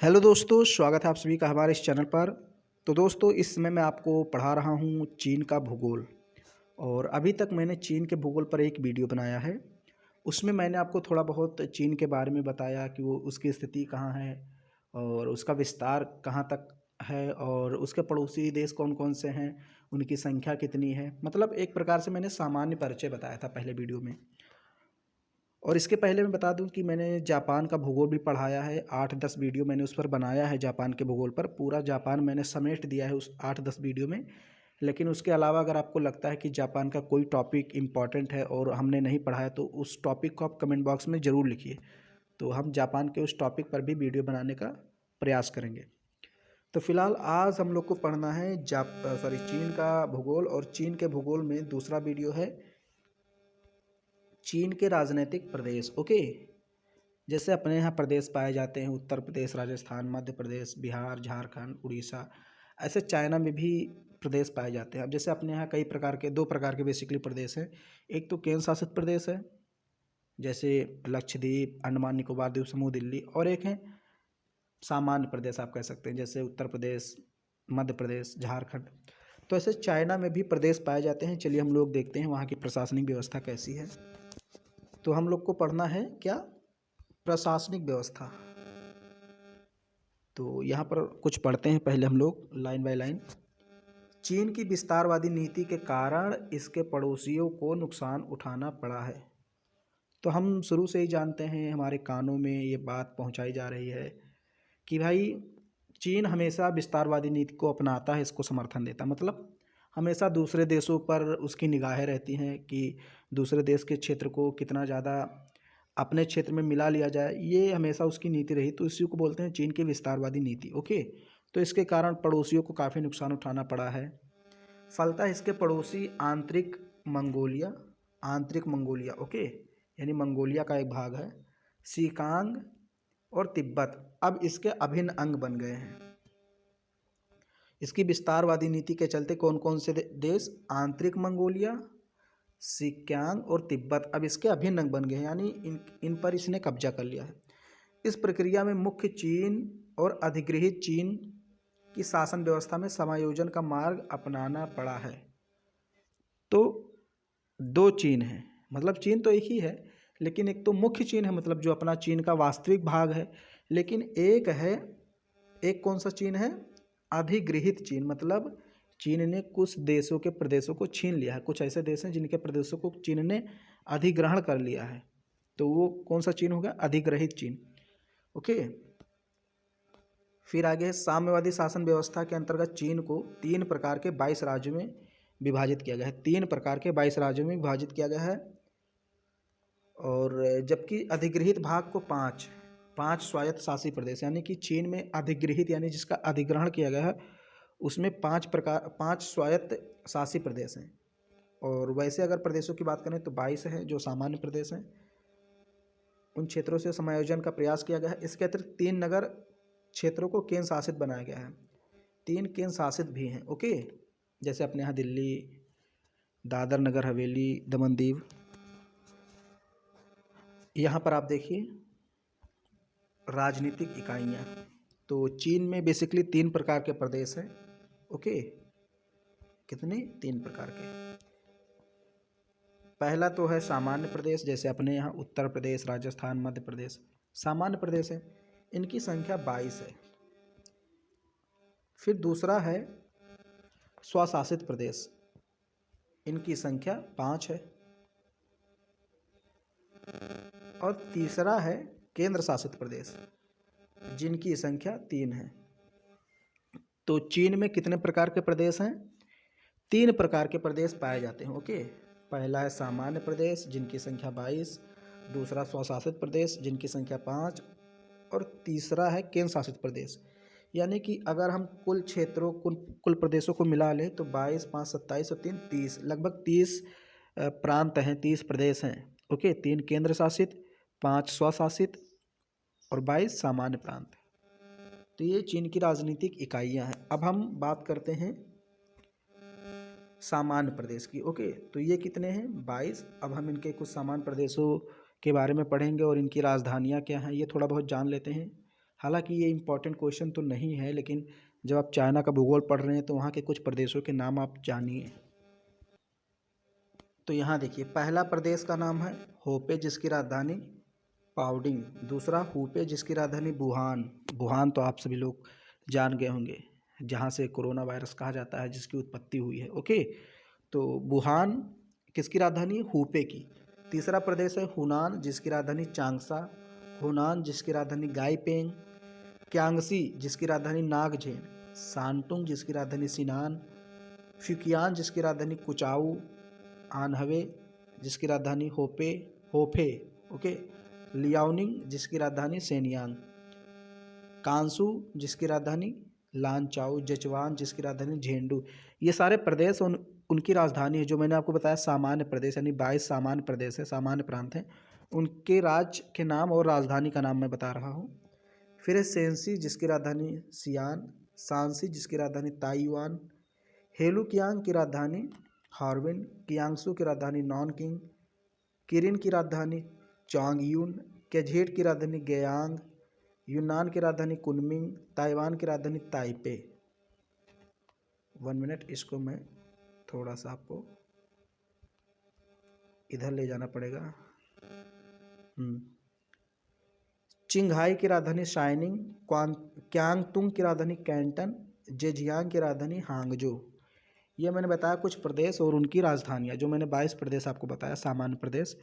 Hello दोस्तों, स्वागत है आप सभी का हमारे इस चैनल पर। तो दोस्तों, इस समय मैं आपको पढ़ा रहा हूँ चीन का भूगोल। और अभी तक मैंने चीन के भूगोल पर एक वीडियो बनाया है। उसमें मैंने आपको थोड़ा बहुत चीन के बारे में बताया कि वो उसकी स्थिति कहाँ है और उसका विस्तार कहाँ तक है और उसके पड़ोसी देश कौन कौन से हैं, उनकी संख्या कितनी है। मतलब एक प्रकार से मैंने सामान्य परिचय बताया था पहले वीडियो में। और इसके पहले मैं बता दूं कि मैंने जापान का भूगोल भी पढ़ाया है। 8-10 वीडियो मैंने उस पर बनाया है। जापान के भूगोल पर पूरा जापान मैंने समेट दिया है उस 8-10 वीडियो में। लेकिन उसके अलावा अगर आपको लगता है कि जापान का कोई टॉपिक इम्पॉर्टेंट है और हमने नहीं पढ़ा है, तो उस टॉपिक को आप कमेंट बॉक्स में ज़रूर लिखिए। तो हम जापान के उस टॉपिक पर भी वीडियो बनाने का प्रयास करेंगे। तो फिलहाल आज हम लोग को पढ़ना है चीन का भूगोल। और चीन के भूगोल में दूसरा वीडियो है चीन के राजनीतिक प्रदेश। ओके, जैसे अपने यहाँ प्रदेश पाए जाते हैं उत्तर प्रदेश, राजस्थान, मध्य प्रदेश, बिहार, झारखंड, उड़ीसा। ऐसे चाइना में भी प्रदेश पाए जाते हैं। अब जैसे अपने यहाँ कई प्रकार के, दो प्रकार के बेसिकली प्रदेश हैं। एक तो केंद्र शासित प्रदेश है, जैसे लक्षद्वीप, अंडमान निकोबार द्वीप समूह, दिल्ली। और एक है सामान्य प्रदेश आप कह सकते हैं, जैसे उत्तर प्रदेश, मध्य प्रदेश, झारखंड। तो ऐसे चाइना में भी प्रदेश पाए जाते हैं। चलिए हम लोग देखते हैं वहाँ की प्रशासनिक व्यवस्था कैसी है। तो हम लोग को पढ़ना है क्या, प्रशासनिक व्यवस्था। तो यहाँ पर कुछ पढ़ते हैं पहले हम लोग लाइन बाय लाइन। चीन की विस्तारवादी नीति के कारण इसके पड़ोसियों को नुकसान उठाना पड़ा है। तो हम शुरू से ही जानते हैं, हमारे कानों में ये बात पहुंचाई जा रही है कि भाई चीन हमेशा विस्तारवादी नीति को अपनाता है, इसको समर्थन देता। मतलब हमेशा दूसरे देशों पर उसकी निगाहें रहती हैं कि दूसरे देश के क्षेत्र को कितना ज़्यादा अपने क्षेत्र में मिला लिया जाए, ये हमेशा उसकी नीति रही। तो इसी को बोलते हैं चीन की विस्तारवादी नीति। ओके, तो इसके कारण पड़ोसियों को काफ़ी नुकसान उठाना पड़ा है। फलतः इसके पड़ोसी आंतरिक मंगोलिया, ओके, यानी मंगोलिया का एक भाग है, सिकांग और तिब्बत अब इसके अभिन्न अंग बन गए हैं। इसकी विस्तारवादी नीति के चलते कौन कौन से देश, आंतरिक मंगोलिया, सिक्यांग और तिब्बत अब इसके अभिन्न अंग बन गए हैं, यानी इन पर इसने कब्जा कर लिया है। इस प्रक्रिया में मुख्य चीन और अधिगृहित चीन की शासन व्यवस्था में समायोजन का मार्ग अपनाना पड़ा है। तो दो चीन हैं, मतलब चीन तो एक ही है, लेकिन एक तो मुख्य चीन है, मतलब जो अपना चीन का वास्तविक भाग है। लेकिन एक कौन सा चीन है, अधिगृहित चीन। मतलब चीन ने कुछ देशों के प्रदेशों को छीन लिया है। कुछ ऐसे देश हैं जिनके प्रदेशों को चीन ने अधिग्रहण कर लिया है। तो वो कौन सा चीन होगा, अधिग्रहित चीन। ओके, फिर आगे साम्यवादी शासन व्यवस्था के अंतर्गत चीन को 3 प्रकार के 22 राज्यों में विभाजित किया गया है। 3 प्रकार के 22 राज्यों में विभाजित किया गया है। और जबकि अधिगृहित भाग को 5 स्वायत्त शासी प्रदेश, यानी कि चीन में अधिगृहित यानी जिसका अधिग्रहण किया गया है, उसमें 5 स्वायत्त शासी प्रदेश हैं। और वैसे अगर प्रदेशों की बात करें तो 22 हैं जो सामान्य प्रदेश हैं। उन क्षेत्रों से समायोजन का प्रयास किया गया है। इसके अतिरिक्त 3 नगर क्षेत्रों को केंद्र शासित बनाया गया है। 3 केंद्र शासित भी हैं। ओके, जैसे अपने यहाँ दिल्ली, दादर नगर हवेली, दमन दीव। यहाँ पर आप देखिए राजनीतिक इकाइयाँ। तो चीन में बेसिकली 3 प्रकार के प्रदेश हैं। ओके, कितने, 3 प्रकार के। पहला तो है सामान्य प्रदेश, जैसे अपने यहाँ उत्तर प्रदेश, राजस्थान, मध्य प्रदेश सामान्य प्रदेश है, इनकी संख्या 22 है। फिर दूसरा है स्वशासित प्रदेश, इनकी संख्या 5 है। और तीसरा है केंद्र शासित प्रदेश, जिनकी संख्या 3 है। तो चीन में कितने प्रकार के प्रदेश हैं, 3 प्रकार के प्रदेश पाए जाते हैं। ओके, पहला है सामान्य प्रदेश जिनकी संख्या 22, दूसरा स्वशासित प्रदेश जिनकी संख्या 5, और तीसरा है केंद्र शासित प्रदेश। यानी कि अगर हम कुल क्षेत्रों कुल प्रदेशों को मिला लें तो 22, 5, 27 और 3, 30, लगभग 30 प्रांत हैं, 30 प्रदेश हैं। ओके, 3 केंद्र शासित, 5 स्वशासित और 22 सामान्य प्रांत। तो ये चीन की राजनीतिक इकाइयाँ हैं। अब हम बात करते हैं सामान्य प्रदेश की। ओके, तो ये कितने हैं, 22। अब हम इनके कुछ सामान्य प्रदेशों के बारे में पढ़ेंगे और इनकी राजधानियाँ क्या हैं ये थोड़ा बहुत जान लेते हैं। हालांकि ये इम्पोर्टेंट क्वेश्चन तो नहीं है, लेकिन जब आप चाइना का भूगोल पढ़ रहे हैं तो वहाँ के कुछ प्रदेशों के नाम आप जानिए। तो यहाँ देखिए, पहला प्रदेश का नाम है होपे जिसकी राजधानी पाउडिंग। दूसरा हुपे जिसकी राजधानी वुहान। वुहान तो आप सभी लोग जान गए होंगे, जहाँ से कोरोना वायरस कहा जाता है, जिसकी उत्पत्ति हुई है। ओके, तो वुहान किसकी राजधानी? हुपे की। तीसरा प्रदेश है हुनान जिसकी राजधानी चांगसा। हुनान जिसकी राजधानी गाईपेंग। क्यांगसी जिसकी राजधानी नागझेन। सांटुंग जिसकी राजधानी सिनान। फ्यूकियान जिसकी राजधानी कुचाऊ। आनहवे जिसकी राजधानी होफे। ओके, लियाओनिंग जिसकी राजधानी सेनियांग। कांसू जिसकी राजधानी लानचाओ। जचवान जिसकी राजधानी झेंडू। ये सारे प्रदेश उनकी राजधानी है, जो मैंने आपको बताया सामान्य प्रदेश, यानी 22 सामान्य प्रदेश है, सामान्य प्रांत हैं, उनके राज्य के नाम और राजधानी का नाम मैं बता रहा हूँ। फिर है सेंसी जिसकी राजधानी सियान। सांसी जिसकी राजधानी ताइवान। हेलुकियांग की राजधानी हार्बिन। कियांगसू की राजधानी नॉनकिंग। किरिन की राजधानी चांगयून। केझेट की राजधानी गयांग। यूनान की राजधानी कुनमिंग। ताइवान की राजधानी ताइपे। 1 मिनट, इसको मैं थोड़ा सा आपको इधर ले जाना पड़ेगा। चिंघाई की राजधानी शाइनिंग। क्यांगतुंग की राजधानी कैंटन। जेजियांग की राजधानी हांगजो। ये मैंने बताया कुछ प्रदेश और उनकी राजधानियाँ, जो मैंने 22 प्रदेश आपको बताया सामान्य प्रदेश,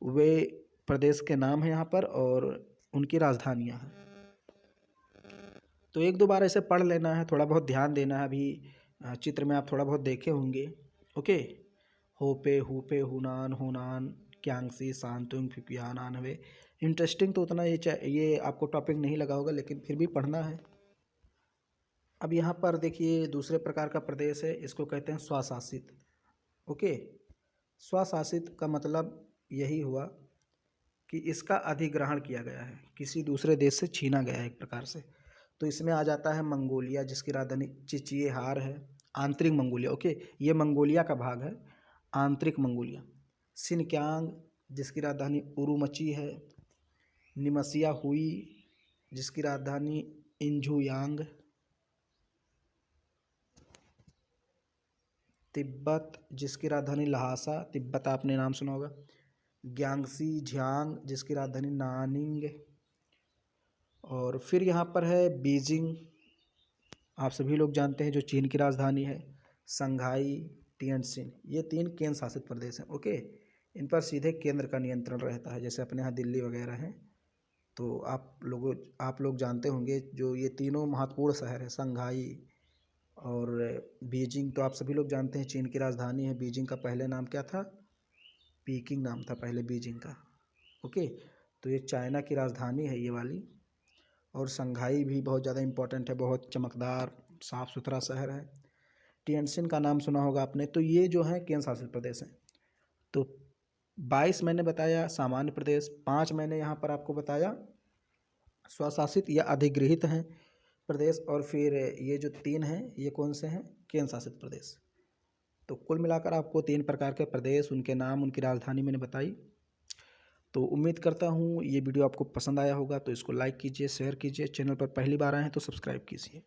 वे प्रदेश के नाम हैं यहाँ पर और उनकी राजधानियाँ हैं। तो एक दो बार ऐसे पढ़ लेना है, थोड़ा बहुत ध्यान देना है। अभी चित्र में आप थोड़ा बहुत देखे होंगे। ओके, होपे, हुपे, हुनान, होनान, क्यांगसी, सांतुंग, फ्यूकियान, आनवे। इंटरेस्टिंग तो उतना ये आपको टॉपिक नहीं लगा होगा, लेकिन फिर भी पढ़ना है। अब यहाँ पर देखिए, दूसरे प्रकार का प्रदेश है, इसको कहते हैं स्वशासित। ओके, स्वशासित का मतलब यही हुआ कि इसका अधिग्रहण किया गया है, किसी दूसरे देश से छीना गया है एक प्रकार से। तो इसमें आ जाता है मंगोलिया जिसकी राजधानी चिचिएहार है। आंतरिक मंगोलिया, ओके, ये मंगोलिया का भाग है, आंतरिक मंगोलिया। सिनक्यांग जिसकी राजधानी उरुमची है। निमसिया हुई जिसकी राजधानी इंझुयांग। तिब्बत जिसकी राजधानी लहासा, तिब्बत आपने नाम सुना होगा। ग्यांगसी झियांग जिसकी राजधानी नानिंग। और फिर यहाँ पर है बीजिंग, आप सभी लोग जानते हैं, जो चीन की राजधानी है। संघाई, टिएनजिन, ये 3 केंद्र शासित प्रदेश हैं। ओके, इन पर सीधे केंद्र का नियंत्रण रहता है, जैसे अपने यहाँ दिल्ली वगैरह हैं। तो आप लोग जानते होंगे, जो ये तीनों महत्वपूर्ण शहर हैं, संघाई और बीजिंग, तो आप सभी लोग जानते हैं चीन की राजधानी है। बीजिंग का पहले नाम क्या था? पीकिंग नाम था पहले बीजिंग का। ओके, तो ये चाइना की राजधानी है ये वाली। और संघाई भी बहुत ज़्यादा इम्पोर्टेंट है, बहुत चमकदार साफ़ सुथरा शहर है। टिएनजिन का नाम सुना होगा आपने। तो ये जो है केंद्र शासित प्रदेश हैं। तो 22 मैंने बताया सामान्य प्रदेश, 5 मैंने यहाँ पर आपको बताया स्वशासित या अधिगृहित हैं प्रदेश, और फिर ये जो 3 हैं ये कौन से हैं? केंद्र शासित प्रदेश। तो कुल मिलाकर आपको 3 प्रकार के प्रदेश, उनके नाम, उनकी राजधानी मैंने बताई। तो उम्मीद करता हूँ ये वीडियो आपको पसंद आया होगा। तो इसको लाइक कीजिए, शेयर कीजिए, चैनल पर पहली बार आए हैं तो सब्सक्राइब कीजिए।